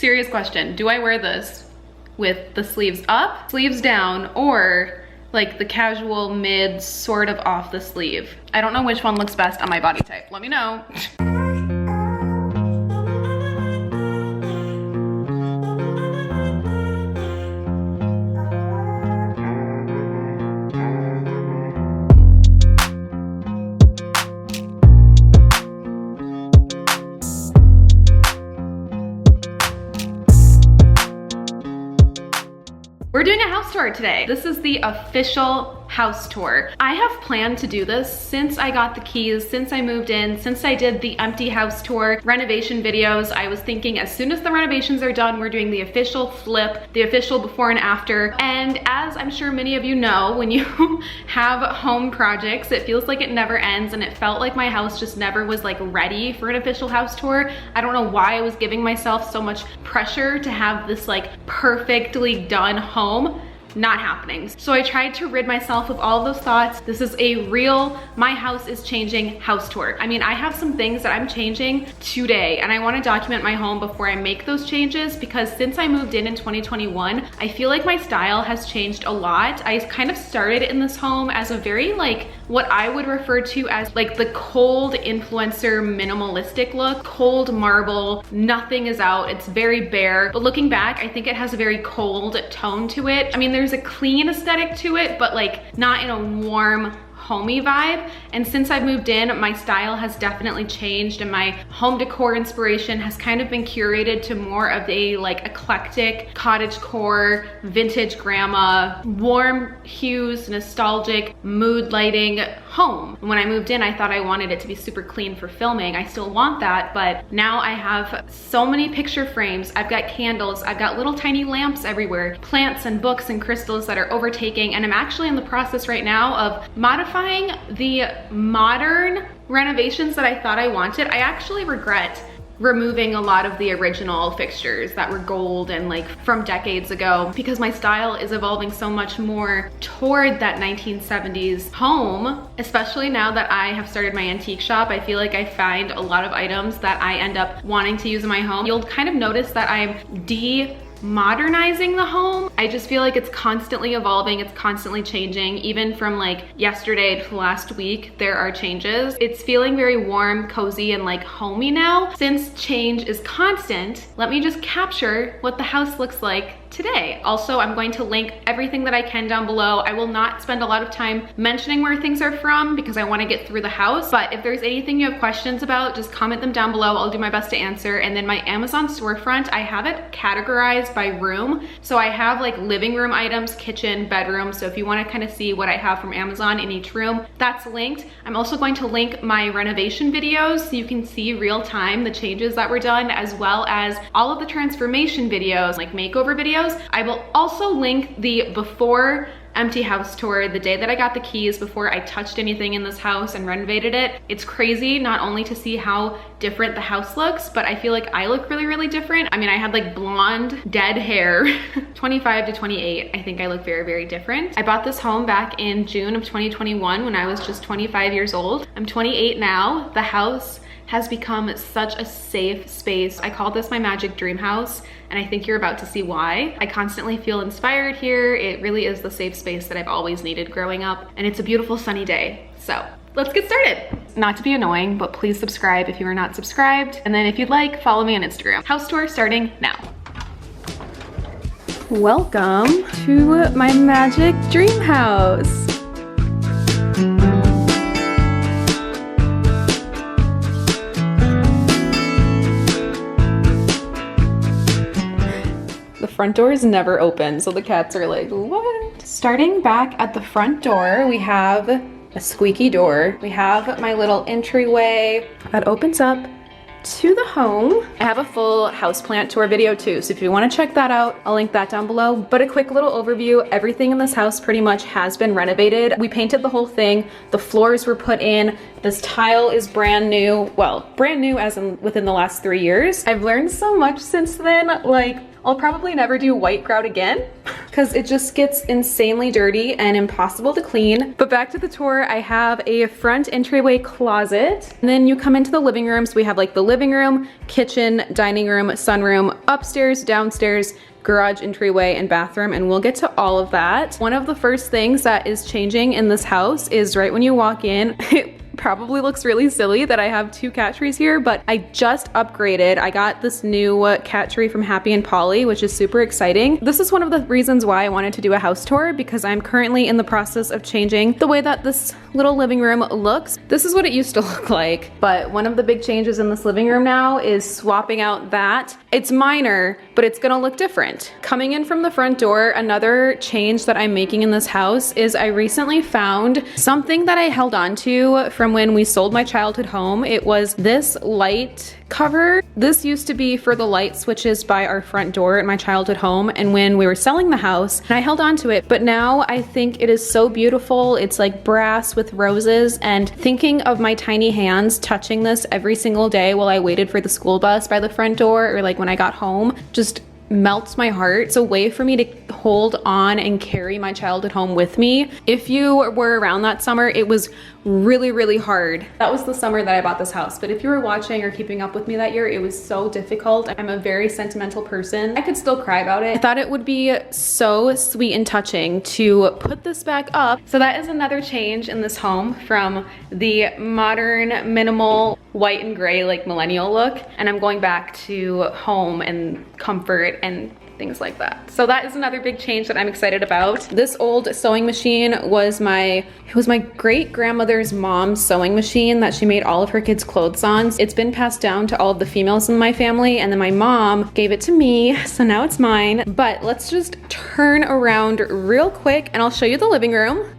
Serious question, do I wear this with the sleeves up, sleeves down, or like the casual mid, sort of off the sleeve? I don't know which one looks best on my body type. Let me know. We're doing a house tour today. This is the official house tour. I have planned to do this since I got the keys, since I moved in, since I did the empty house tour renovation videos. I was thinking as soon as the renovations are done, we're doing the official flip, the official before and after. And as I'm sure many of you know, when you have home projects, it feels like it never ends, and it felt like my house just never was like ready for an official house tour. I don't know why I was giving myself so much pressure to have this like perfectly done home. Not happening. So I tried to rid myself of all of those thoughts. This is a real, my house is changing house tour. I mean, I have some things that I'm changing today, and I want to document my home before I make those changes, because since I moved in 2021, I feel like my style has changed a lot. I kind of started in this home as a very like, what I would refer to as like the cold influencer minimalistic look, cold marble, nothing is out, it's very bare. But looking back, I think it has a very cold tone to it. I mean, there's a clean aesthetic to it, but like not in a warm, homey vibe. And since I've moved in, my style has definitely changed, and my home decor inspiration has kind of been curated to more of a like eclectic cottagecore, vintage grandma, warm hues, nostalgic mood lighting home. When I moved in, I thought I wanted it to be super clean for filming. I still want that, but now I have so many picture frames. I've got candles, I've got little tiny lamps everywhere, plants and books and crystals that are overtaking, and I'm actually in the process right now of modifying the modern renovations that I thought I wanted. I actually regret removing a lot of the original fixtures that were gold and like from decades ago, because my style is evolving so much more toward that 1970s home. Especially now that I have started my antique shop, I feel like I find a lot of items that I end up wanting to use in my home. You'll kind of notice that I'm modernizing the home. I just feel like it's constantly evolving, it's constantly changing. Even from like yesterday to last week, there are changes. It's feeling very warm, cozy, and like homey now. Since change is constant, let me just capture what the house looks like today. Also, I'm going to link everything that I can down below. I will not spend a lot of time mentioning where things are from because I want to get through the house, but if there's anything you have questions about, just comment them down below. I'll do my best to answer. And then my Amazon storefront, I have it categorized by room. So I have like living room items, kitchen, bedroom. So if you want to kind of see what I have from Amazon in each room, that's linked. I'm also going to link my renovation videos so you can see real time the changes that were done, as well as all of the transformation videos, like makeover videos. I will also link the before empty house tour, the day that I got the keys, before I touched anything in this house and renovated it. It's crazy not only to see how different the house looks, but I feel like I look really, really different. I mean, I had like blonde, dead hair, 25 to 28. I think I look very, very different. I bought this home back in June of 2021 when I was just 25 years old. I'm 28 now. The house has become such a safe space. I call this my magic dream house, and I think you're about to see why. I constantly feel inspired here. It really is the safe space that I've always needed growing up, and it's a beautiful sunny day. So let's get started. Not to be annoying, but please subscribe if you are not subscribed. And then if you'd like, follow me on Instagram. House tour starting now. Welcome to my magic dream house. Front door is never open, so the cats are like, what? Starting back at the front door, we have a squeaky door. We have my little entryway that opens up to the home. I have a full houseplant tour video too, so if you want to check that out, I'll link that down below. But a quick little overview, everything in this house pretty much has been renovated. We painted the whole thing, the floors were put in, this tile is brand new. Well, brand new as in within the last 3 years. I've learned so much since then, like, I'll probably never do white grout again. because it just gets insanely dirty and impossible to clean. But back to the tour, I have a front entryway closet. And then you come into the living room. So we have like the living room, kitchen, dining room, sunroom, upstairs, downstairs, garage, entryway, and bathroom, and we'll get to all of that. One of the first things that is changing in this house is right when you walk in, it probably looks really silly that I have 2 cat trees here, but I just upgraded. I got this new cat tree from Happy and Polly, which is super exciting. This is one of the reasons why I wanted to do a house tour, because I'm currently in the process of changing the way that this little living room looks. This is what it used to look like, but one of the big changes in this living room now is swapping out that. It's minor, but it's gonna look different. Coming in from the front door, another change that I'm making in this house is I recently found something that I held on to from when we sold my childhood home. It was this light cover. This used to be for the light switches by our front door at my childhood home, and when we were selling the house, I held on to it, but now I think it is so beautiful. It's like brass with roses, and thinking of my tiny hands touching this every single day while I waited for the school bus by the front door, or like when I got home, just melts my heart. It's a way for me to hold on and carry my childhood home with me. If you were around that summer, it was really, really hard. That was the summer that I bought this house, but if you were watching or keeping up with me that year, it was so difficult. I'm a very sentimental person. I could still cry about it. I thought it would be so sweet and touching to put this back up. So that is another change in this home from the modern, minimal, white and gray, like millennial look. And I'm going back to home and comfort and things like that. So that is another big change that I'm excited about. This old sewing machine was my great grandmother's mom's sewing machine that she made all of her kids' clothes on. It's been passed down to all of the females in my family, and then my mom gave it to me, so now it's mine. But let's just turn around real quick and I'll show you the living room.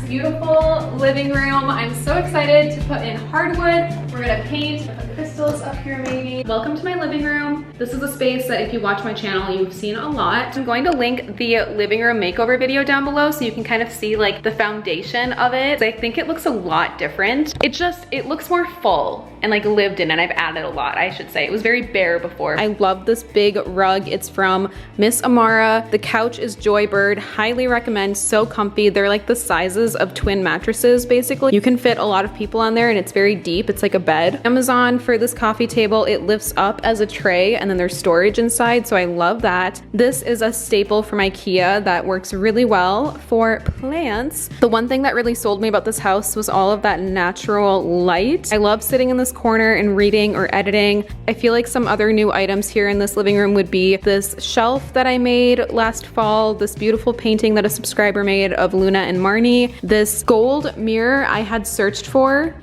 Beautiful living room. I'm so excited to put in hardwood. We're gonna paint, put the crystals up here maybe. Welcome to my living room. This is a space that if you watch my channel, you've seen a lot. I'm going to link the living room makeover video down below so you can kind of see like the foundation of it. I think it looks a lot different. It looks more full and like lived in, and I've added a lot, I should say. It was very bare before. I love this big rug. It's from Miss Amara. The couch is Joybird. Highly recommend, so comfy. They're like the sizes of twin mattresses, basically. You can fit a lot of people on there and it's very deep. It's like a bed. Amazon for this coffee table. It lifts up as a tray and then there's storage inside, so I love that. This is a staple from IKEA that works really well for plants. The one thing that really sold me about this house was all of that natural light. I love sitting in this corner and reading or editing. I feel like some other new items here in this living room would be this shelf that I made last fall, this beautiful painting that a subscriber made of Luna and Marnie, this gold mirror I had searched for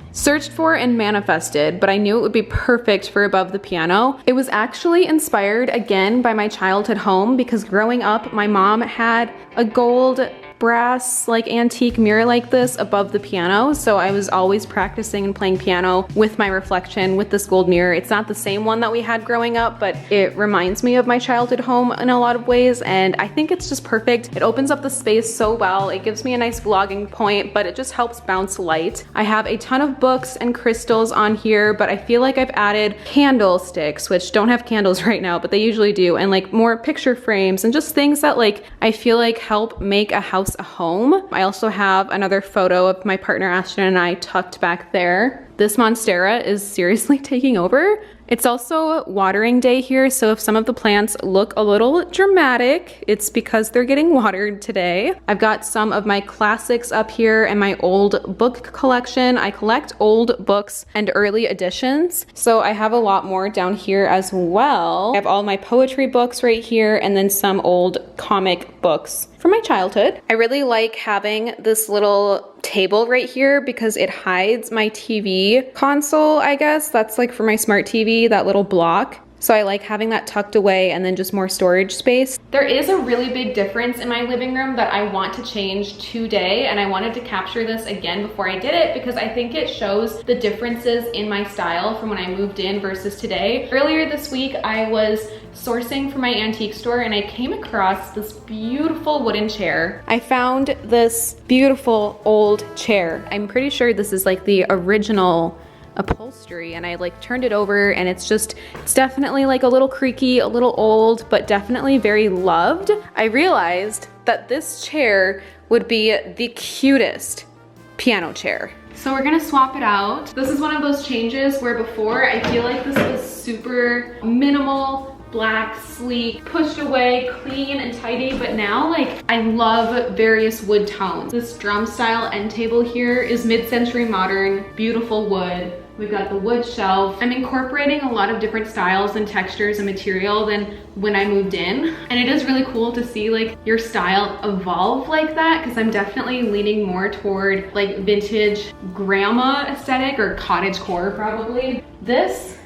and manifested, but I knew it would be perfect for above the piano. It was actually inspired again by my childhood home, because growing up, my mom had a gold brass like antique mirror like this above the piano, so I was always practicing and playing piano with my reflection with this gold mirror. It's not the same one that we had growing up, but it reminds me of my childhood home in a lot of ways, and I think it's just perfect. It opens up the space so well. It gives me a nice vlogging point, but it just helps bounce light. I have a ton of books and crystals on here, but I feel like I've added candlesticks, which don't have candles right now, but they usually do, and like more picture frames and just things that like I feel like help make a house a home. I also have another photo of my partner Ashton and I tucked back there. This monstera is seriously taking over. It's also watering day here, so if some of the plants look a little dramatic, it's because they're getting watered today. I've got some of my classics up here and my old book collection. I collect old books and early editions, so I have a lot more down here as well. I have all my poetry books right here, and then some old comic books from my childhood. I really like having this little table right here because it hides my TV console, I guess. That's like for my smart TV, that little block. So I like having that tucked away and then just more storage space. There is a really big difference in my living room that I want to change today, and I wanted to capture this again before I did it because I think it shows the differences in my style from when I moved in versus today. Earlier this week, I was sourcing for my antique store and I came across this beautiful wooden chair. I found this beautiful old chair. I'm pretty sure this is like the original upholstery, and I like turned it over, and it's definitely like a little creaky, a little old, but definitely very loved. I realized that this chair would be the cutest piano chair. So we're gonna swap it out. This is one of those changes where before I feel like this was super minimal, black, sleek, pushed away, clean and tidy, but now like I love various wood tones. This drum style end table here is mid-century modern, beautiful wood. We've got the wood shelf. I'm incorporating a lot of different styles and textures and material than when I moved in. And it is really cool to see like your style evolve like that, because I'm definitely leaning more toward like vintage grandma aesthetic or cottagecore probably. This,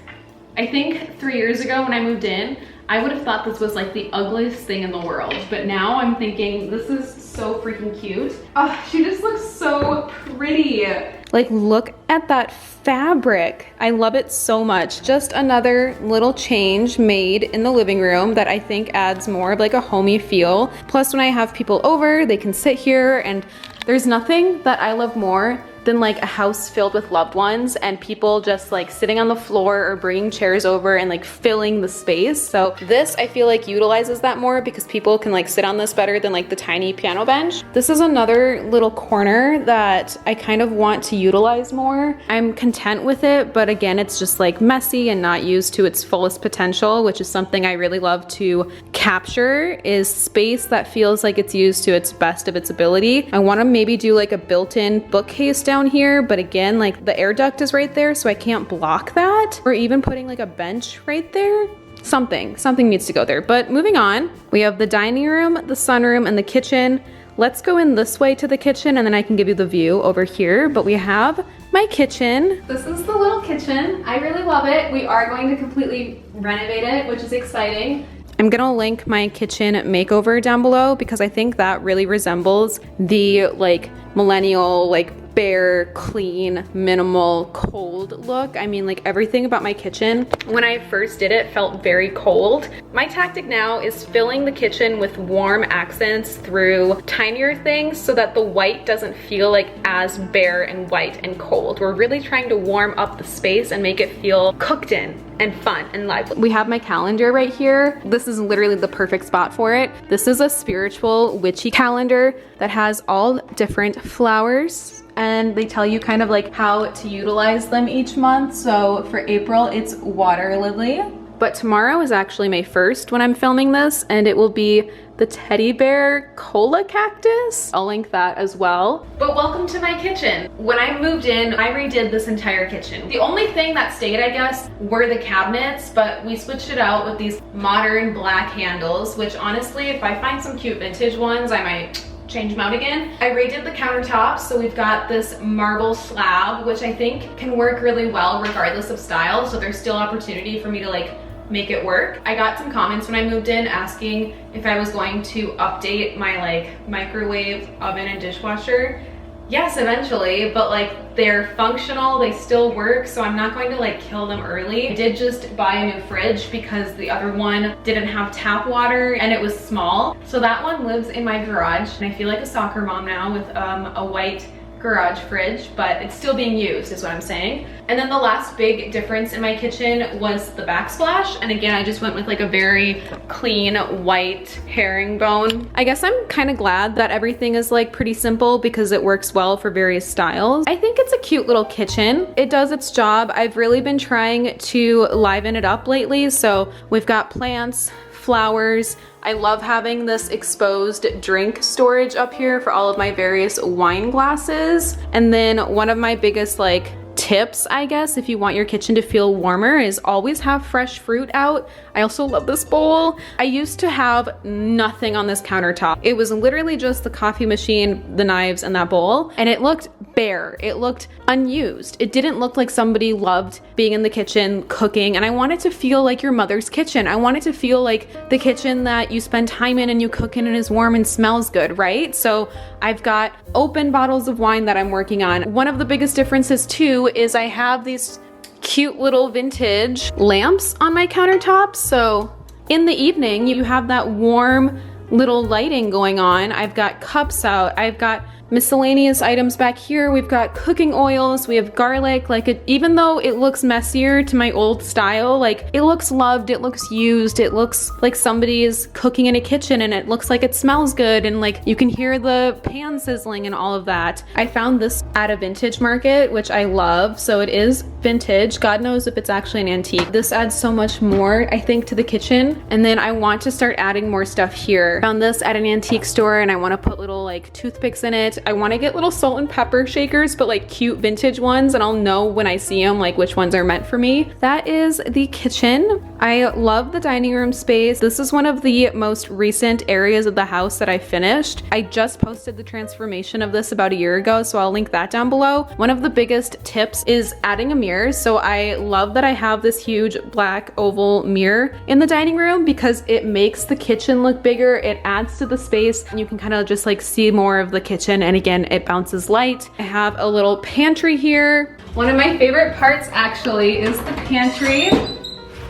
I think 3 years ago when I moved in, I would have thought this was like the ugliest thing in the world. But now I'm thinking this is so freaking cute. Oh, she just looks so pretty. Like, look at that fabric. I love it so much. Just another little change made in the living room that I think adds more of like a homey feel. Plus, when I have people over, they can sit here, and there's nothing that I love more than like a house filled with loved ones and people just like sitting on the floor or bringing chairs over and like filling the space. So this I feel like utilizes that more because people can like sit on this better than like the tiny piano bench. This is another little corner that I kind of want to utilize more. I'm content with it, but again, it's just like messy and not used to its fullest potential, which is something I really love to capture, is space that feels like it's used to its best of its ability. I want to maybe do like a built-in bookcase down here, but again, like the air duct is right there, so I can't block that. Or even putting like a bench right there. Something needs to go there. But moving on, we have the dining room, the sunroom, and the kitchen. Let's go in this way to the kitchen, and then I can give you the view over here. But we have my kitchen. This is the little kitchen. I really love it. We are going to completely renovate it, which is exciting. I'm gonna link my kitchen makeover down below because I think that really resembles the like millennial, like bare, clean, minimal, cold look. I mean, like everything about my kitchen, when I first did it, felt very cold. My tactic now is filling the kitchen with warm accents through tinier things so that the white doesn't feel like as bare and white and cold. We're really trying to warm up the space and make it feel cooked in and fun and lively. We have my calendar right here. This is literally the perfect spot for it. This is a spiritual witchy calendar that has all different flowers, and they tell you kind of like how to utilize them each month. So for April, it's water lily. But tomorrow is actually May 1st when I'm filming this, and it will be the teddy bear cola cactus. I'll link that as well. But welcome to my kitchen. When I moved in, I redid this entire kitchen. The only thing that stayed, I guess, were the cabinets, but we switched it out with these modern black handles, which honestly, if I find some cute vintage ones, I might change them out again. I redid the countertops, so we've got this marble slab, which I think can work really well regardless of style, so there's still opportunity for me to like make it work. I got some comments when I moved in asking if I was going to update my like microwave, oven, and dishwasher. Yes, eventually, but like they're functional, they still work, so I'm not going to like kill them early. I did just buy a new fridge because the other one didn't have tap water and it was small. So that one lives in my garage, and I feel like a soccer mom now with a white garage fridge, but it's still being used is what I'm saying. And then the last big difference in my kitchen was the backsplash, and again I just went with like a very clean white herringbone. I guess I'm kind of glad that everything is like pretty simple because it works well for various styles. I think it's a cute little kitchen. It does its job. I've really been trying to liven it up lately, so we've got plants, flowers. I love having this exposed drink storage up here for all of my various wine glasses. And then one of my biggest like tips, I guess, if you want your kitchen to feel warmer, is always have fresh fruit out. I also love this bowl. I used to have nothing on this countertop. It was literally just the coffee machine, the knives, and that bowl, and it looked bare. It looked unused. It didn't look like somebody loved being in the kitchen cooking, and I wanted to feel like your mother's kitchen. I wanted to feel like the kitchen that you spend time in and you cook in and is warm and smells good, right? So I've got open bottles of wine that I'm working on. One of the biggest differences too is I have these cute little vintage lamps on my countertops. So in the evening, you have that warm little lighting going on. I've got cups out. I've got miscellaneous items back here. We've got cooking oils, we have garlic. Like, even though it looks messier to my old style, like it looks loved, it looks used, it looks like somebody is cooking in a kitchen, and it looks like it smells good, and like you can hear the pan sizzling and all of that. I found this at a vintage market, which I love. So it is vintage. God knows if it's actually an antique. This adds so much more, I think, to the kitchen. And then I want to start adding more stuff here. Found this at an antique store, and I want to put little like toothpicks in it. I want to get little salt and pepper shakers, but like cute vintage ones, and I'll know when I see them like which ones are meant for me. That is the kitchen. I love the dining room space. This is one of the most recent areas of the house that I finished. I just posted the transformation of this about a year ago, so I'll link that down below. One of the biggest tips is adding a mirror. So I love that I have this huge black oval mirror in the dining room because it makes the kitchen look bigger. It adds to the space, and you can kind of just like see more of the kitchen, and again, it bounces light. I have a little pantry here. One of my favorite parts actually is the pantry.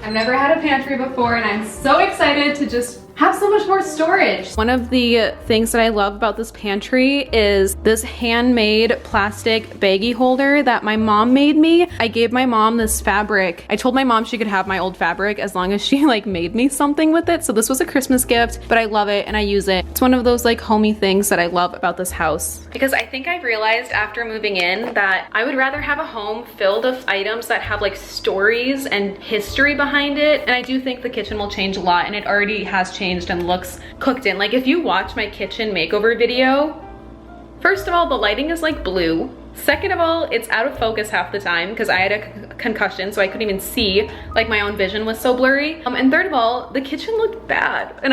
I've never had a pantry before, and I'm so excited to just have so much more storage. One of the things that I love about this pantry is this handmade plastic baggie holder that my mom made me. I gave my mom this fabric. I told my mom she could have my old fabric as long as she like made me something with it. So this was a Christmas gift, but I love it and I use it. It's one of those like homey things that I love about this house. Because I think I've realized after moving in that I would rather have a home filled of items that have like stories and history behind it. And I do think the kitchen will change a lot, and it already has changed and looks cooked in. Like if you watch my kitchen makeover video, first of all, the lighting is like blue. Second of all, it's out of focus half the time because I had a concussion, so I couldn't even see, like my own vision was so blurry. And third of all, the kitchen looked bad, and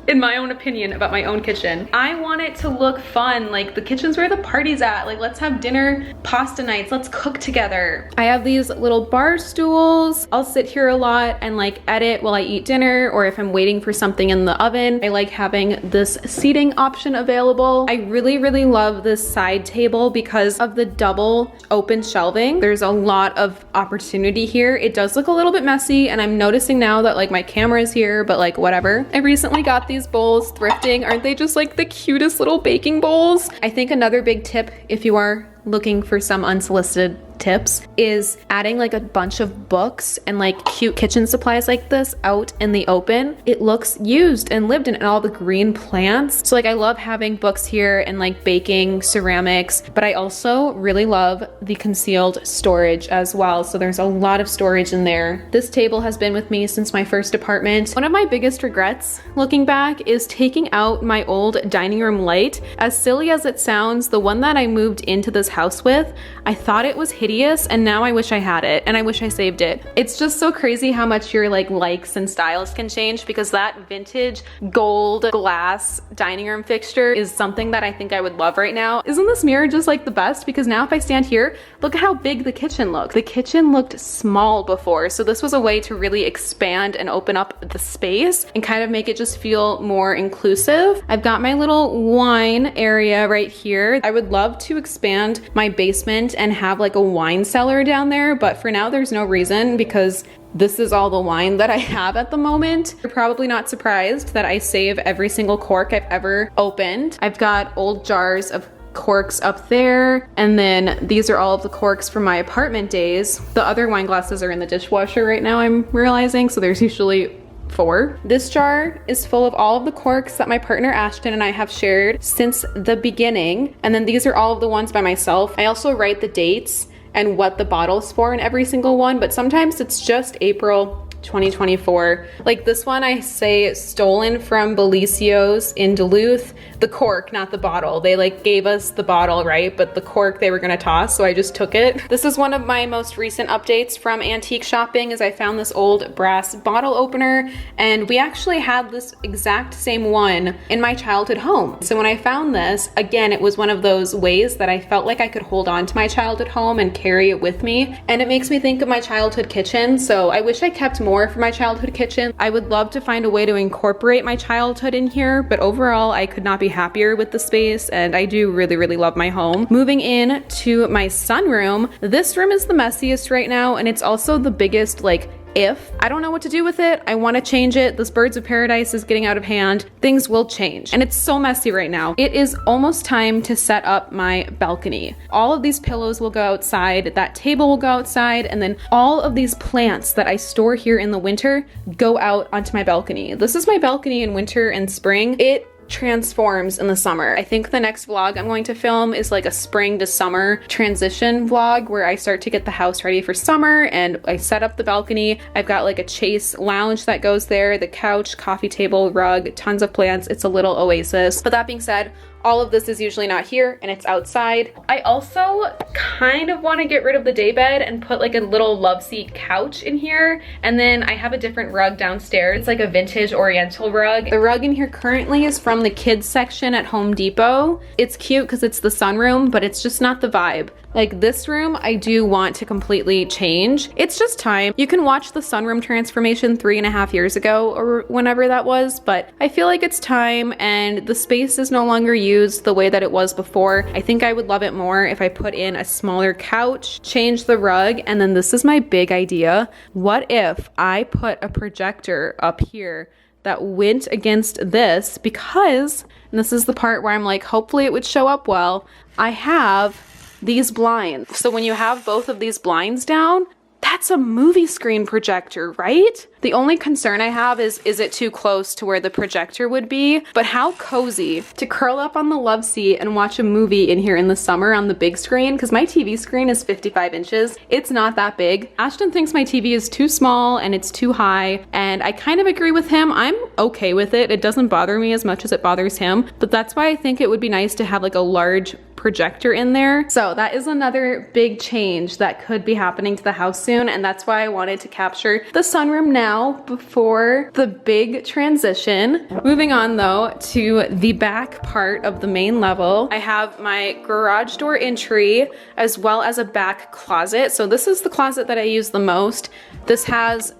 in my own opinion about my own kitchen. I want it to look fun. Like the kitchen's where the party's at. Like let's have dinner, pasta nights, let's cook together. I have these little bar stools. I'll sit here a lot and like edit while I eat dinner, or if I'm waiting for something in the oven. I like having this seating option available. I really, really love this side table because of the double open shelving. There's a lot of opportunity here. It does look a little bit messy, and I'm noticing now that like my camera is here, but like whatever. I recently got these bowls thrifting. Aren't they just like the cutest little baking bowls? I think another big tip, if you are looking for some unsolicited tips, is adding like a bunch of books and like cute kitchen supplies like this out in the open. It looks used and lived in, and all the green plants. So like I love having books here and like baking, ceramics, but I also really love the concealed storage as well. So there's a lot of storage in there. This table has been with me since my first apartment. One of my biggest regrets looking back is taking out my old dining room light. As silly as it sounds, the one that I moved into this house with, I thought it was hideous, and now I wish I had it, and I wish I saved it. It's just so crazy how much your like likes and styles can change, because that vintage gold glass dining room fixture is something that I think I would love right now. Isn't this mirror just like the best? Because now if I stand here, look at how big the kitchen looks. The kitchen looked small before, so this was a way to really expand and open up the space and kind of make it just feel more inclusive. I've got my little wine area right here. I would love to expand my basement and have like a wine cellar down there, but for now there's no reason because this is all the wine that I have at the moment. You're probably not surprised that I save every single cork I've ever opened. I've got old jars of corks up there, and then these are all of the corks from my apartment days. The other wine glasses are in the dishwasher right now, I'm realizing, so there's usually 4. This jar is full of all of the corks that my partner Ashton and I have shared since the beginning, and then these are all of the ones by myself. I also write the dates and what the bottle's for in every single one, but sometimes it's just April 2024. Like this one I say stolen from Bellicio's in Duluth. The cork, not the bottle. They like gave us the bottle, right? But the cork they were gonna toss, so I just took it. This is one of my most recent updates from antique shopping, is I found this old brass bottle opener, and we actually had this exact same one in my childhood home. So when I found this, again, it was one of those ways that I felt like I could hold on to my childhood home and carry it with me. And it makes me think of my childhood kitchen. So I wish I kept more for my childhood kitchen. I would love to find a way to incorporate my childhood in here, but overall I could not be happier with the space, and I do really, really love my home. Moving in to my sunroom, this room is the messiest right now, and it's also the biggest like if I don't know what to do with it, I want to change it. This birds of paradise is getting out of hand. Things will change. And it's so messy right now. It is almost time to set up my balcony. All of these pillows will go outside, that table will go outside, and then all of these plants that I store here in the winter go out onto my balcony. This is my balcony in winter and spring. It transforms in the summer. I think the next vlog I'm going to film is like a spring to summer transition vlog where I start to get the house ready for summer and I set up the balcony. I've got like a Chase lounge that goes there, the couch, coffee table, rug, tons of plants. It's a little oasis. But that being said, all of this is usually not here and it's outside. I also kind of want to get rid of the daybed and put like a little love seat couch in here. And then I have a different rug downstairs. It's like a vintage oriental rug. The rug in here currently is from the kids section at Home Depot. It's cute because it's the sunroom, but it's just not the vibe. Like this room, I do want to completely change. It's just time. You can watch the sunroom transformation 3.5 years ago or whenever that was, but I feel like it's time and the space is no longer used the way that it was before. I think I would love it more if I put in a smaller couch, change the rug, and then this is my big idea. What if I put a projector up here that went against this because, and this is the part where I'm like, hopefully it would show up well, I have these blinds. So when you have both of these blinds down, that's a movie screen projector, right? The only concern I have is it too close to where the projector would be? But how cozy to curl up on the love seat and watch a movie in here in the summer on the big screen, because my TV screen is 55 inches. It's not that big. Ashton thinks my TV is too small and it's too high, and I kind of agree with him. I'm okay with it. It doesn't bother me as much as it bothers him, but that's why I think it would be nice to have like a large projector in there. So that is another big change that could be happening to the house soon, and that's why I wanted to capture the sunroom now before the big transition. Moving on though to the back part of the main level, I have my garage door entry as well as a back closet. So this is the closet that I use the most. This has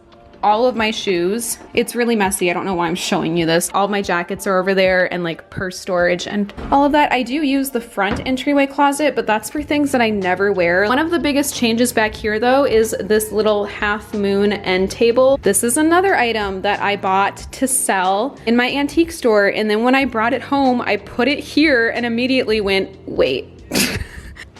all of my shoes. It's really messy. I don't know why I'm showing you this. All of my jackets are over there and like purse storage and all of that. I do use the front entryway closet, but that's for things that I never wear. One of the biggest changes back here though is this little half moon end table. This is another item that I bought to sell in my antique store. And then when I brought it home, I put it here and immediately went, wait.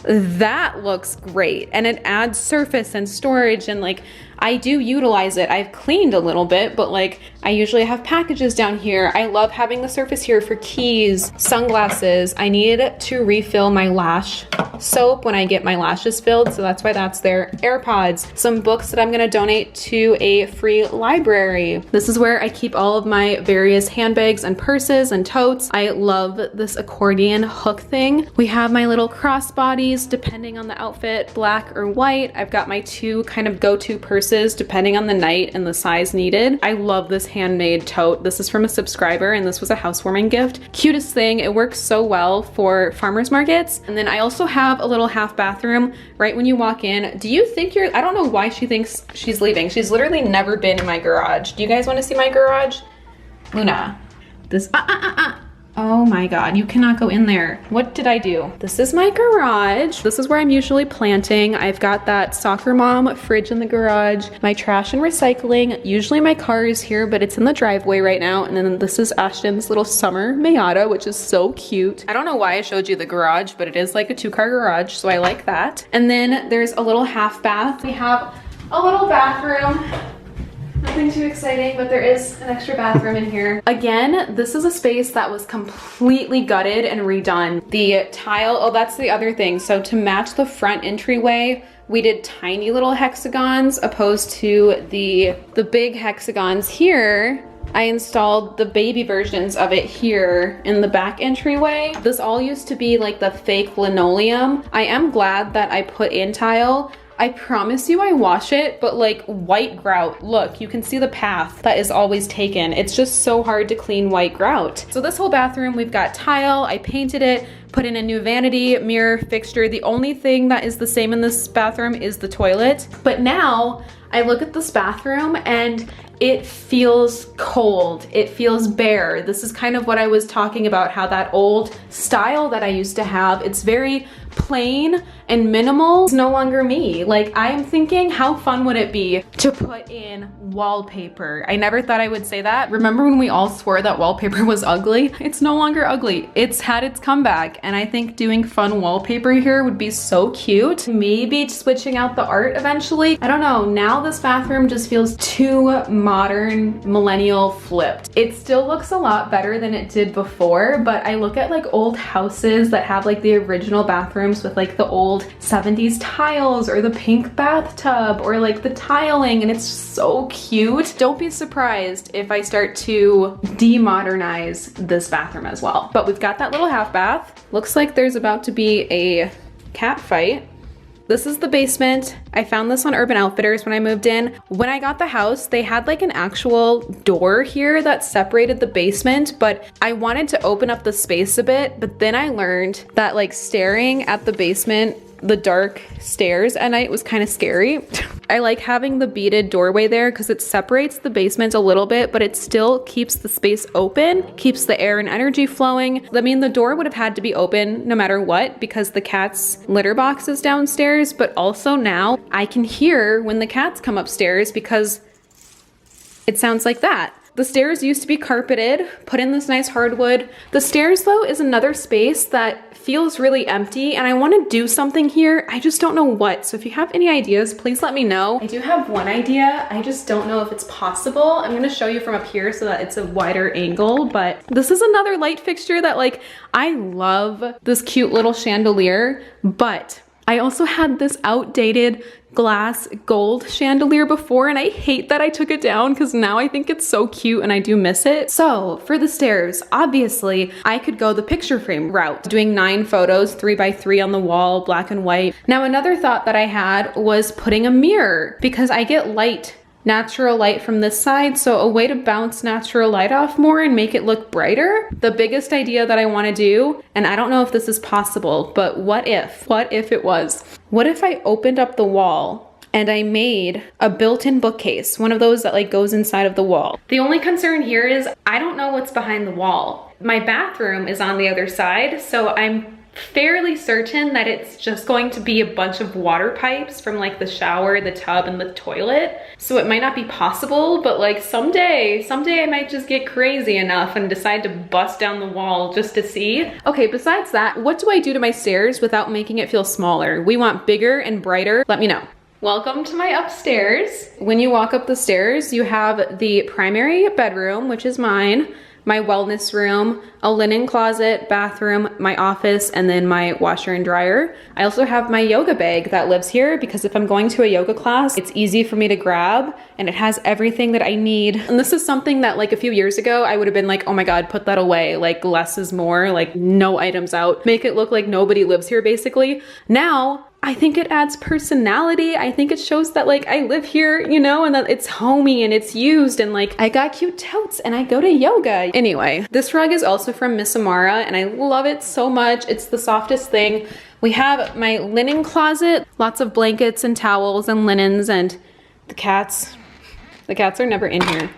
That looks great. And it adds surface and storage and like, I do utilize it. I've cleaned a little bit, but like I usually have packages down here. I love having the surface here for keys, sunglasses. I need to refill my lash soap when I get my lashes filled, so that's why that's there. AirPods, some books that I'm gonna donate to a free library. This is where I keep all of my various handbags and purses and totes. I love this accordion hook thing. We have my little crossbodies depending on the outfit, black or white. I've got my two kind of go-to purses depending on the night and the size needed. I love this handmade tote. This is from a subscriber and this was a housewarming gift. Cutest thing. It works so well for farmers markets. And then I also have a little half bathroom right when you walk in. Do you think I don't know why she thinks she's leaving. She's literally never been in my garage. Do you guys want to see my garage? Luna, this, oh my God, you cannot go in there. What did I do? This is my garage. This is where I'm usually planting. I've got that soccer mom fridge in the garage, my trash and recycling. Usually my car is here, but it's in the driveway right now. And then this is Ashton's little summer Miata, which is so cute. I don't know why I showed you the garage, but it is like a 2-car garage, so I like that. And then there's a little half bath. We have a little bathroom. Nothing too exciting, but there is an extra bathroom in here. Again, this is a space that was completely gutted and redone. The tile, oh, that's the other thing. So to match the front entryway, we did tiny little hexagons opposed to the big hexagons here. I installed the baby versions of it here in the back entryway. This all used to be like the fake linoleum. I am glad that I put in tile. I promise you I wash it, but like white grout, look, you can see the path that is always taken. It's just so hard to clean white grout. So this whole bathroom, we've got tile, I painted it, put in a new vanity, mirror, fixture. The only thing that is the same in this bathroom is the toilet. But now I look at this bathroom and it feels cold. It feels bare. This is kind of what I was talking about, how that old style that I used to have, it's very plain and minimal. It's no longer me. Like, I am thinking, how fun would it be to put in wallpaper? I never thought I would say that. Remember when we all swore that wallpaper was ugly? It's no longer ugly. It's had its comeback, and I think doing fun wallpaper here would be so cute. Maybe switching out the art eventually. I don't know. Now this bathroom just feels too modern, millennial, flipped. It still looks a lot better than it did before, but I look at like old houses that have like the original bathrooms with like the old 70s tiles or the pink bathtub or like the tiling, and it's so cute. Don't be surprised if I start to demodernize this bathroom as well. But we've got that little half bath. Looks like there's about to be a cat fight. This is the basement. I found this on Urban Outfitters when I moved in. When I got the house, they had like an actual door here that separated the basement, but I wanted to open up the space a bit, but then I learned that like staring at the basement, the dark stairs at night, was kind of scary. I like having the beaded doorway there because it separates the basement a little bit, but it still keeps the space open, keeps the air and energy flowing. I mean, the door would have had to be open no matter what because the cat's litter box is downstairs, but also now I can hear when the cats come upstairs because it sounds like that. The stairs used to be carpeted, put in this nice hardwood. The stairs though is another space that feels really empty, and I want to do something here. I just don't know what. So if you have any ideas, please let me know. I do have one idea. I just don't know if it's possible. I'm going to show you from up here so that it's a wider angle, but this is another light fixture that like, I love this cute little chandelier, but I also had this outdated glass gold chandelier before, and I hate that I took it down because now I think it's so cute and I do miss it. So for the stairs, obviously I could go the picture frame route, doing 9 photos, 3x3 on the wall, black and white. Now another thought that I had was putting a mirror because I get light, natural light from this side, so a way to bounce natural light off more and make it look brighter. The biggest idea that I want to do, and I don't know if this is possible, but what if it was? What if I opened up the wall and I made a built-in bookcase, one of those that like goes inside of the wall? The only concern here is I don't know what's behind the wall. My bathroom is on the other side, so I'm fairly certain that it's just going to be a bunch of water pipes from like the shower, the tub, and the toilet. So it might not be possible, but like someday I might just get crazy enough and decide to bust down the wall just to see. Okay, besides that, what do I do to my stairs without making it feel smaller? We want bigger and brighter. Let me know. Welcome to my upstairs. When you walk up the stairs, you have the primary bedroom, which is mine, my wellness room, a linen closet, bathroom, my office, and then my washer and dryer. I also have my yoga bag that lives here because if I'm going to a yoga class, it's easy for me to grab and it has everything that I need. And this is something that like a few years ago, I would have been like, oh my God, put that away. Like less is more, like no items out. Make it look like nobody lives here basically. Now, I think it adds personality. I think it shows that like I live here, you know, and that it's homey and it's used and like I got cute totes and I go to yoga. Anyway, this rug is also from Miss Amara and I love it so much. It's the softest thing. We have my linen closet, lots of blankets and towels and linens, and the cats are never in here.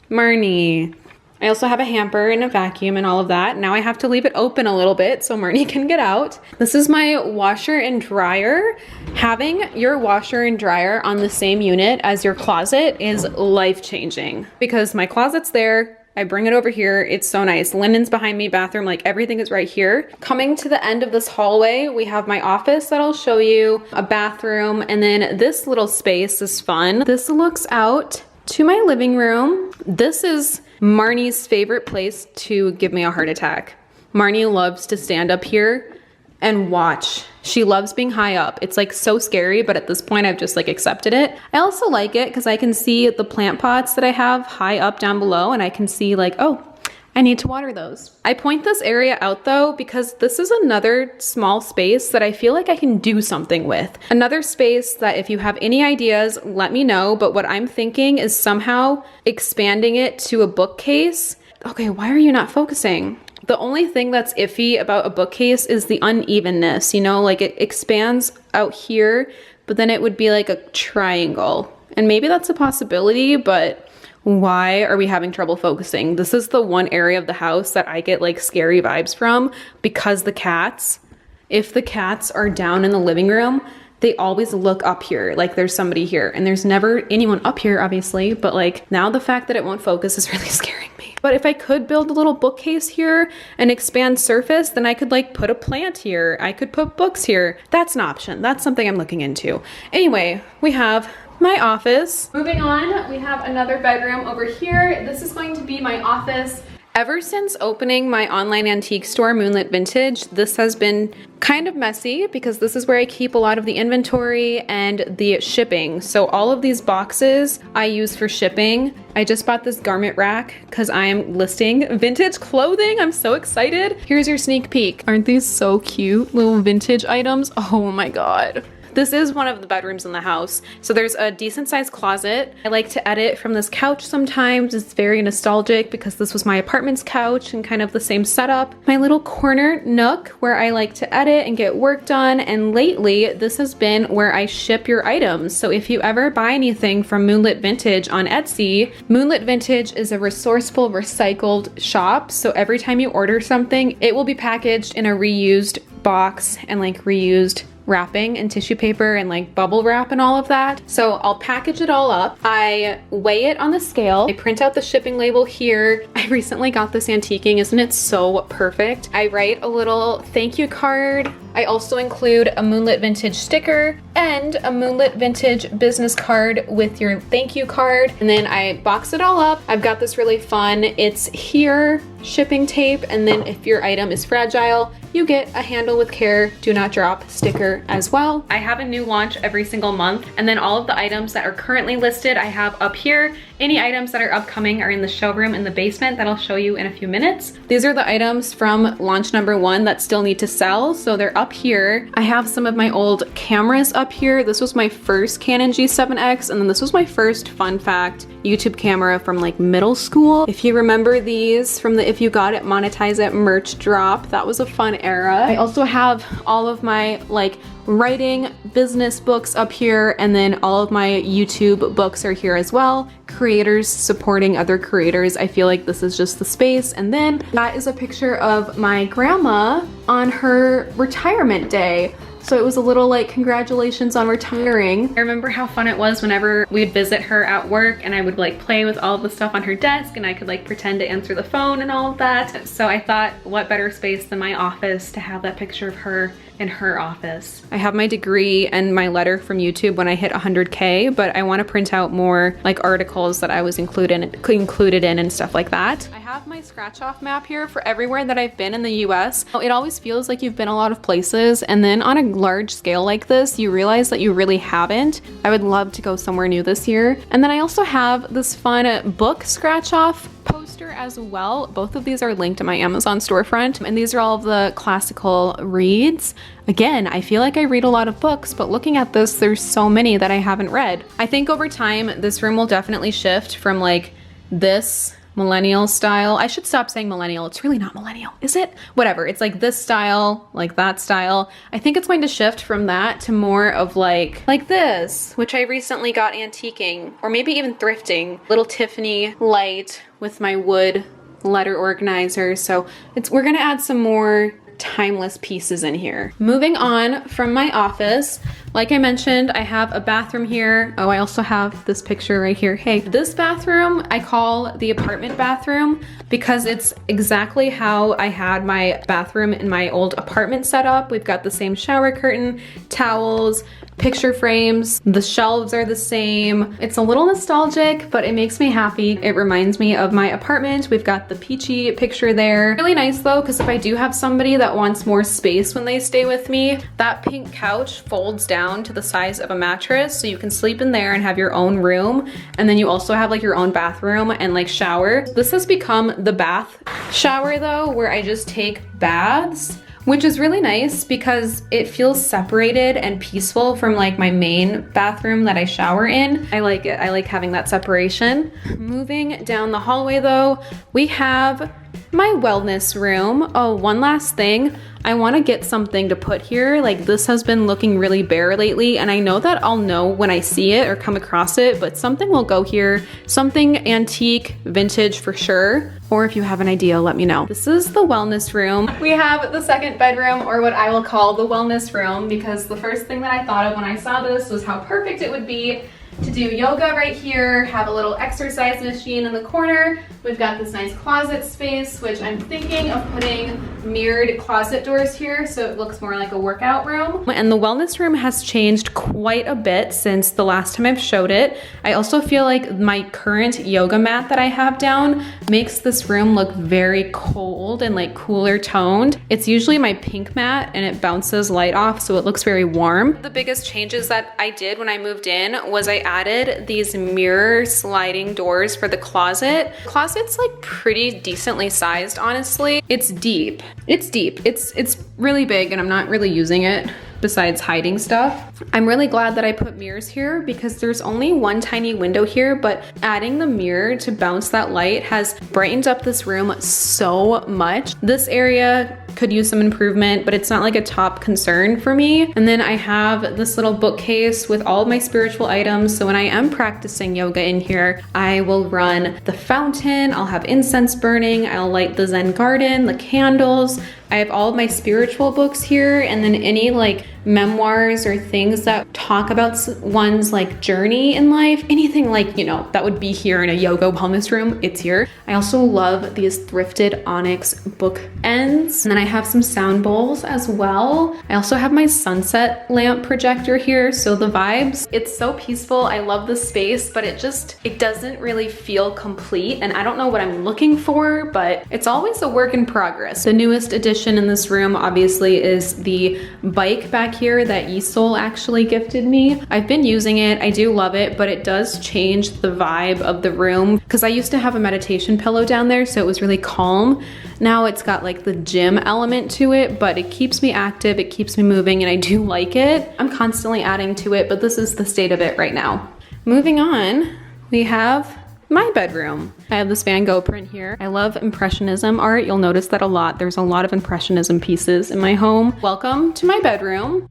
Marnie. I also have a hamper and a vacuum and all of that. Now I have to leave it open a little bit so Marnie can get out. This is my washer and dryer. Having your washer and dryer on the same unit as your closet is life-changing because my closet's there. I bring it over here. It's so nice. Linen's behind me, bathroom, like everything is right here. Coming to the end of this hallway, we have my office that I'll show you, a bathroom, and then this little space is fun. This looks out to my living room. This is Marnie's favorite place to give me a heart attack. Marnie loves to stand up here and watch. She loves being high up. It's like so scary, but at this point I've just like accepted it. I also like it because I can see the plant pots that I have high up down below and I can see like, oh, I need to water those. I point this area out though because this is another small space that I feel like I can do something with. Another space that if you have any ideas, let me know, but what I'm thinking is somehow expanding it to a bookcase. Okay, why are you not focusing? The only thing that's iffy about a bookcase is the unevenness, you know, like it expands out here, but then it would be like a triangle. And maybe that's a possibility, but why are we having trouble focusing? This is the one area of the house that I get like scary vibes from because the cats, if the cats are down in the living room, they always look up here like there's somebody here, and there's never anyone up here obviously, but like now the fact that it won't focus is really scaring me. But if I could build a little bookcase here and expand surface, then I could like put a plant here. I could put books here. That's an option. That's something I'm looking into. Anyway, we have my office. Moving on, we have another bedroom over here. This is going to be my office. Ever since opening my online antique store, Moonlit Vintage, this has been kind of messy because this is where I keep a lot of the inventory and the shipping. So all of these boxes I use for shipping. I just bought this garment rack because I am listing vintage clothing. I'm so excited. Here's your sneak peek. Aren't these so cute? Little vintage items. Oh my God. This is one of the bedrooms in the house. So there's a decent sized closet. I like to edit from this couch sometimes. It's very nostalgic because this was my apartment's couch and kind of the same setup. My little corner nook where I like to edit and get work done. And lately this has been where I ship your items. So if you ever buy anything from Moonlit Vintage on Etsy, Moonlit Vintage is a resourceful, recycled shop. So every time you order something, it will be packaged in a reused box and like reused wrapping and tissue paper and like bubble wrap and all of that. So I'll package it all up. I weigh it on the scale. I print out the shipping label here. I recently got this antiquing. Isn't it so perfect? I write a little thank you card. I also include a Moonlit Vintage sticker and a Moonlit Vintage business card with your thank you card. And then I box it all up. I've got this really fun, it's here, shipping tape. And then if your item is fragile, you get a handle with care, do not drop sticker as well. I have a new launch every single month. And then all of the items that are currently listed, I have up here. Any items that are upcoming are in the showroom in the basement that I'll show you in a few minutes. These are the items from launch number 1 that still need to sell. So they're up here. I have some of my old cameras up here. This was my first Canon G7X, and then this was my first, fun fact, YouTube camera from like middle school. If you remember these from the If You Got It, Monetize It merch drop, that was a fun era. I also have all of my like writing business books up here, and then all of my YouTube books are here as well. Creators supporting other creators. I feel like this is just the space. And then that is a picture of my grandma on her retirement day. So it was a little like congratulations on retiring. I remember how fun it was whenever we'd visit her at work and I would like play with all of the stuff on her desk and I could like pretend to answer the phone and all of that. So I thought what better space than my office to have that picture of her in her office. I have my degree and my letter from YouTube when I hit 100K, but I want to print out more like articles that I was included in and stuff like that. I have my scratch off map here for everywhere that I've been in the US. It always feels like you've been a lot of places, and then on a large scale like this, you realize that you really haven't. I would love to go somewhere new this year. And then I also have this fun book scratch off poster as well. Both of these are linked to my Amazon storefront, and these are all of the classical reads. Again, I feel like I read a lot of books, but looking at this, there's so many that I haven't read. I think over time, this room will definitely shift from like this millennial style. I should stop saying millennial. It's really not millennial, is it? Whatever. It's like this style, like that style. I think it's going to shift from that to more of like this, which I recently got antiquing, or maybe even thrifting. Little Tiffany light with my wood letter organizer. So we're gonna add some more timeless pieces in here. Moving on from my office, like I mentioned, I have a bathroom here. Oh, I also have this picture right here. Hey, this bathroom I call the apartment bathroom because it's exactly how I had my bathroom in my old apartment set up. We've got the same shower curtain, towels, picture frames. The shelves are the same. It's a little nostalgic, but it makes me happy. It reminds me of my apartment. We've got the peachy picture there. Really nice though, because if I do have somebody that wants more space when they stay with me, that pink couch folds down to the size of a mattress, so you can sleep in there and have your own room. And then you also have like your own bathroom and like shower. This has become the bath shower though, where I just take baths, which is really nice because it feels separated and peaceful from like my main bathroom that I shower in. I like it. I like having that separation. Moving down the hallway though, we have my wellness room. Oh, one last thing. I want to get something to put here. Like, this has been looking really bare lately, and I know that I'll know when I see it or come across it, but something will go here. Something antique, vintage for sure. Or if you have an idea, let me know. This is the wellness room. We have the second bedroom, or what I will call the wellness room, because the first thing that I thought of when I saw this was how perfect it would be to do yoga right here, have a little exercise machine in the corner. We've got this nice closet space, which I'm thinking of putting mirrored closet doors here so it looks more like a workout room. And the wellness room has changed quite a bit since the last time I've showed it. I also feel like my current yoga mat that I have down makes this room look very cold and like cooler toned. It's usually my pink mat and it bounces light off so it looks very warm. The biggest changes that I did when I moved in was I added these mirror sliding doors for the closet. The closet's like pretty decently sized, honestly. It's deep. It's deep. It's really big and I'm not really using it besides hiding stuff. I'm really glad that I put mirrors here because there's only one tiny window here, but adding the mirror to bounce that light has brightened up this room so much. This area could use some improvement, but it's not like a top concern for me. And then I have this little bookcase with all of my spiritual items. So when I am practicing yoga in here, I will run the fountain, I'll have incense burning, I'll light the Zen garden, the candles. I have all of my spiritual books here, and then any like memoirs or things that talk about one's like journey in life, anything like, you know, that would be here in a yoga wellness room, it's here. I also love these thrifted onyx book ends. And then I have some sound bowls as well. I also have my sunset lamp projector here. So the vibes, it's so peaceful. I love the space, but it doesn't really feel complete. And I don't know what I'm looking for, but it's always a work in progress. The newest addition in this room obviously is the bike back here that Yisol actually gifted me. I've been using it, I do love it, but it does change the vibe of the room because I used to have a meditation pillow down there, so it was really calm. Now it's got like the gym element to it, but it keeps me active, it keeps me moving, and I do like it. I'm constantly adding to it, but this is the state of it right now. Moving on, we have my bedroom. I have this Van Gogh print here. I love Impressionism art. You'll notice that a lot. There's a lot of Impressionism pieces in my home. Welcome to my bedroom.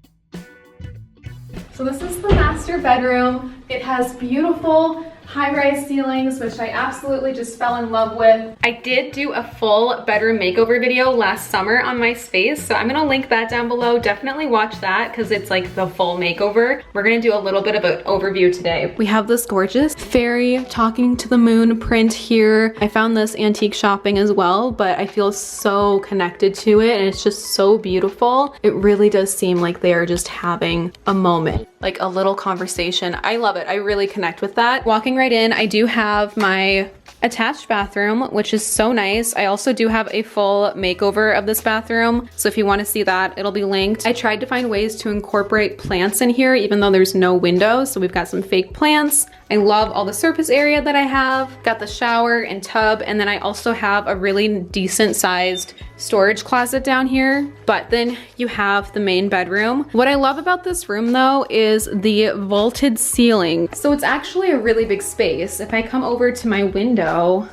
So this is the master bedroom. It has beautiful high-rise ceilings, which I absolutely just fell in love with. I did do a full bedroom makeover video last summer on my space, so I'm gonna link that down below. Definitely watch that because it's like the full makeover. We're gonna do a little bit of an overview today. We have this gorgeous fairy talking to the moon print here. I found this antique shopping as well, but I feel so connected to it and it's just so beautiful. It really does seem like they are just having a moment, like a little conversation. I love it. I really connect with that. Walking right in, I do have my attached bathroom, which is so nice. I also do have a full makeover of this bathroom, so if you want to see that, it'll be linked. I tried to find ways to incorporate plants in here, even though there's no windows, so we've got some fake plants. I love all the surface area that I have. Got the shower and tub, and then I also have a really decent sized storage closet down here. But then you have the main bedroom. What I love about this room though is the vaulted ceiling. So it's actually a really big space. If I come over to my window,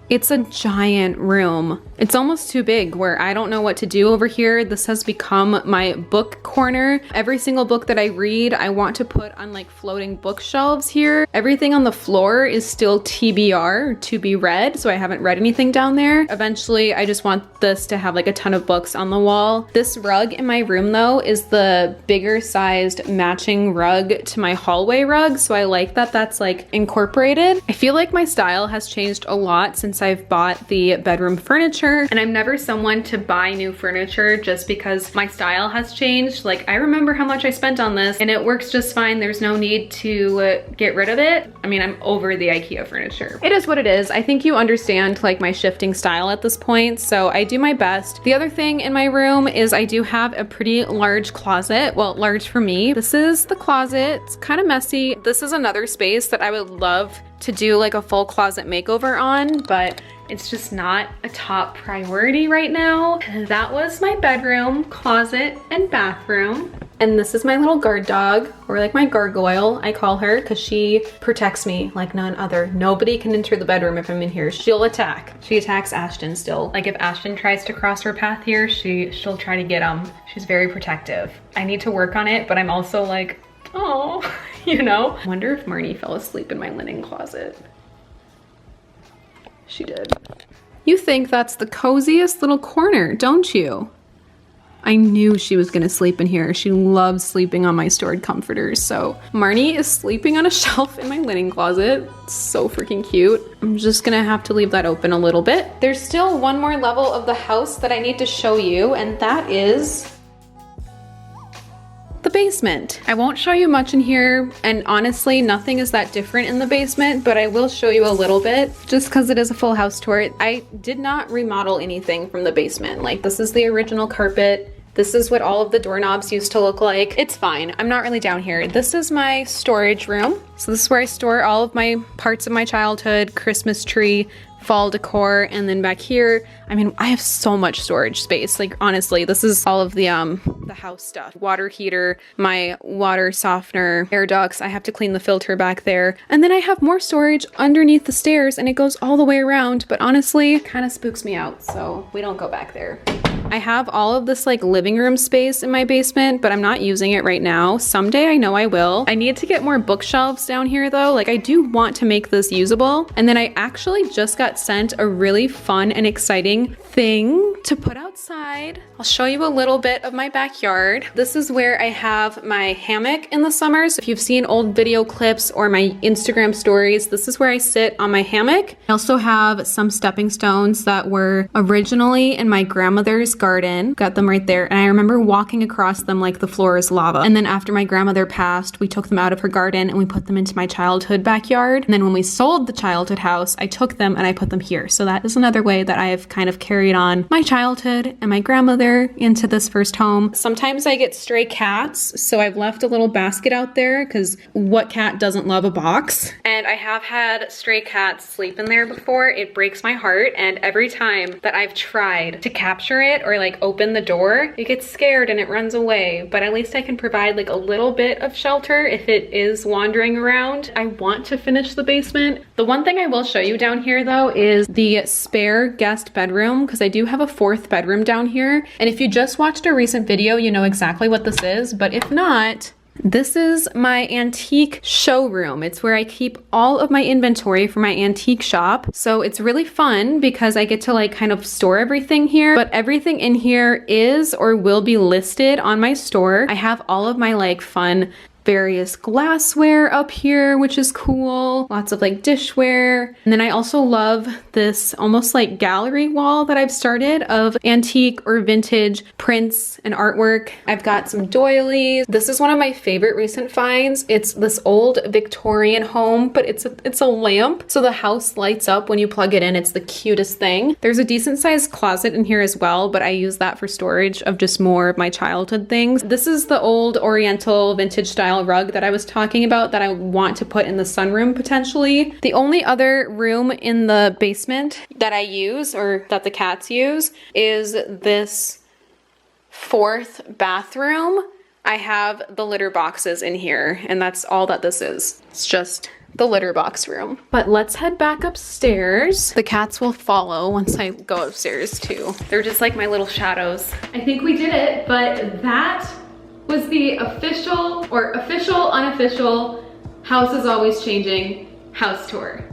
it's a giant room. It's almost too big where I don't know what to do over here. This has become my book corner. Every single book that I read, I want to put on like floating bookshelves here. Everything on the floor is still TBR, to be read, so I haven't read anything down there. Eventually, I just want this to have like a ton of books on the wall. This rug in my room though is the bigger sized matching rug to my hallway rug, so I like that that's like incorporated. I feel like my style has changed a lot since I've bought the bedroom furniture. And I'm never someone to buy new furniture just because my style has changed. Like, I remember how much I spent on this and it works just fine. There's no need to get rid of it. I mean, I'm over the IKEA furniture. It is what it is. I think you understand like my shifting style at this point, so I do my best. The other thing in my room is I do have a pretty large closet. Well, large for me. This is the closet. It's kind of messy. This is another space that I would love to do like a full closet makeover on, but it's just not a top priority right now. That was my bedroom, closet, and bathroom. And this is my little guard dog, or like my gargoyle, I call her, because she protects me like none other. Nobody can enter the bedroom if I'm in here. She'll attack. She attacks Ashton still. Like if Ashton tries to cross her path here, she'll try to get him. She's very protective. I need to work on it, but I'm also like, oh, you know? I wonder if Marnie fell asleep in my linen closet. She did. You think that's the coziest little corner, don't you? I knew she was gonna sleep in here. She loves sleeping on my stored comforters. So Marnie is sleeping on a shelf in my linen closet. It's so freaking cute. I'm just gonna have to leave that open a little bit. There's still one more level of the house that I need to show you, and that is the basement. I won't show you much in here, and honestly, nothing is that different in the basement, but I will show you a little bit just because it is a full house tour. I did not remodel anything from the basement. Like, this is the original carpet. This is what all of the doorknobs used to look like. It's fine. I'm not really down here. This is my storage room. So this is where I store all of my parts of my childhood, Christmas tree, fall decor, and then back here, I mean, I have so much storage space. Like, honestly, this is all of the house stuff. Water heater, my water softener, air ducts. I have to clean the filter back there. And then I have more storage underneath the stairs, and it goes all the way around, but honestly, it kind of spooks me out, so we don't go back there. I have all of this like living room space in my basement, but I'm not using it right now. Someday I know I will. I need to get more bookshelves down here though. Like, I do want to make this usable. And then I actually just got sent a really fun and exciting thing to put outside. I'll show you a little bit of my backyard. This is where I have my hammock in the summers. If you've seen old video clips or my Instagram stories, this is where I sit on my hammock. I also have some stepping stones that were originally in my grandmother's garden. Got them right there. And I remember walking across them like the floor is lava. And then after my grandmother passed, we took them out of her garden and we put them into my childhood backyard. And then when we sold the childhood house, I took them and I put them here. So that is another way that I have kind of carried on my childhood and my grandmother into this first home. Sometimes I get stray cats, so I've left a little basket out there because what cat doesn't love a box? And I have had stray cats sleep in there before. It breaks my heart, and every time that I've tried to capture it or like open the door, it gets scared and it runs away. But at least I can provide like a little bit of shelter if it is wandering around. I want to finish the basement. The one thing I will show you down here though is the spare guest bedroom, because I do have a fourth bedroom down here. And if you just watched a recent video, you know exactly what this is. But if not, this is my antique showroom. It's where I keep all of my inventory for my antique shop. So it's really fun because I get to like kind of store everything here, but everything in here is or will be listed on my store. I have all of my like fun various glassware up here, which is cool. Lots of like dishware. And then I also love this almost like gallery wall that I've started of antique or vintage prints and artwork. I've got some doilies. This is one of my favorite recent finds. It's this old Victorian home, but it's a lamp. So the house lights up when you plug it in. It's the cutest thing. There's a decent sized closet in here as well, but I use that for storage of just more of my childhood things. This is the old Oriental vintage style rug that I was talking about that I want to put in the sunroom potentially. The only other room in the basement that I use, or that the cats use, is this fourth bathroom. I have the litter boxes in here, and that's all that this is. It's just the litter box room. But let's head back upstairs. The cats will follow once I go upstairs too. They're just like my little shadows. I think we did it, but that was the official or official, unofficial, house is always changing house tour.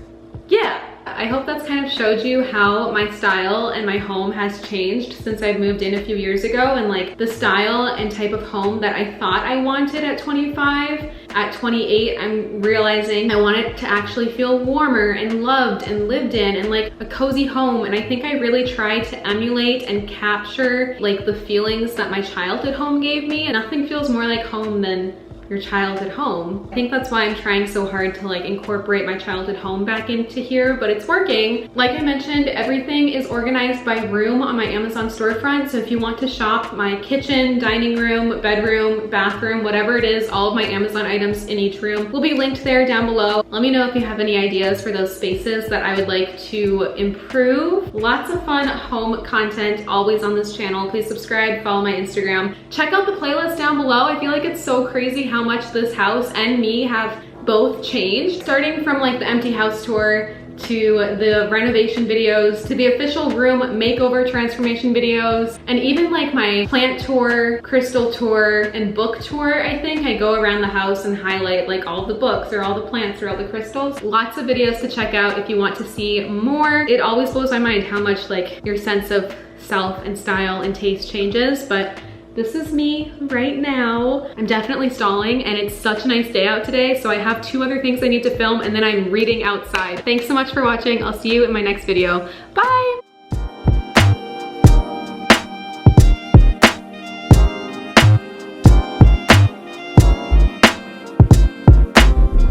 Yeah, I hope that's kind of showed you how my style and my home has changed since I've moved in a few years ago, and like the style and type of home that I thought I wanted at 25. At 28, I'm realizing I want it to actually feel warmer and loved and lived in and like a cozy home. And I think I really tried to emulate and capture like the feelings that my childhood home gave me. And nothing feels more like home than your childhood home. I think that's why I'm trying so hard to like incorporate my childhood home back into here, but it's working. Like I mentioned, everything is organized by room on my Amazon storefront. So if you want to shop my kitchen, dining room, bedroom, bathroom, whatever it is, all of my Amazon items in each room will be linked there down below. Let me know if you have any ideas for those spaces that I would like to improve. Lots of fun home content always on this channel. Please subscribe, follow my Instagram. Check out the playlist down below. I feel like it's so crazy how much this house and me have both changed. Starting from like the empty house tour to the renovation videos, to the official room makeover transformation videos, and even like my plant tour, crystal tour, and book tour. I think I go around the house and highlight like all the books or all the plants or all the crystals. Lots of videos to check out if you want to see more. It always blows my mind how much like your sense of self and style and taste changes, but this is me right now. I'm definitely stalling and it's such a nice day out today, so I have 2 other things I need to film and then I'm reading outside. Thanks so much for watching. I'll see you in my next video. Bye!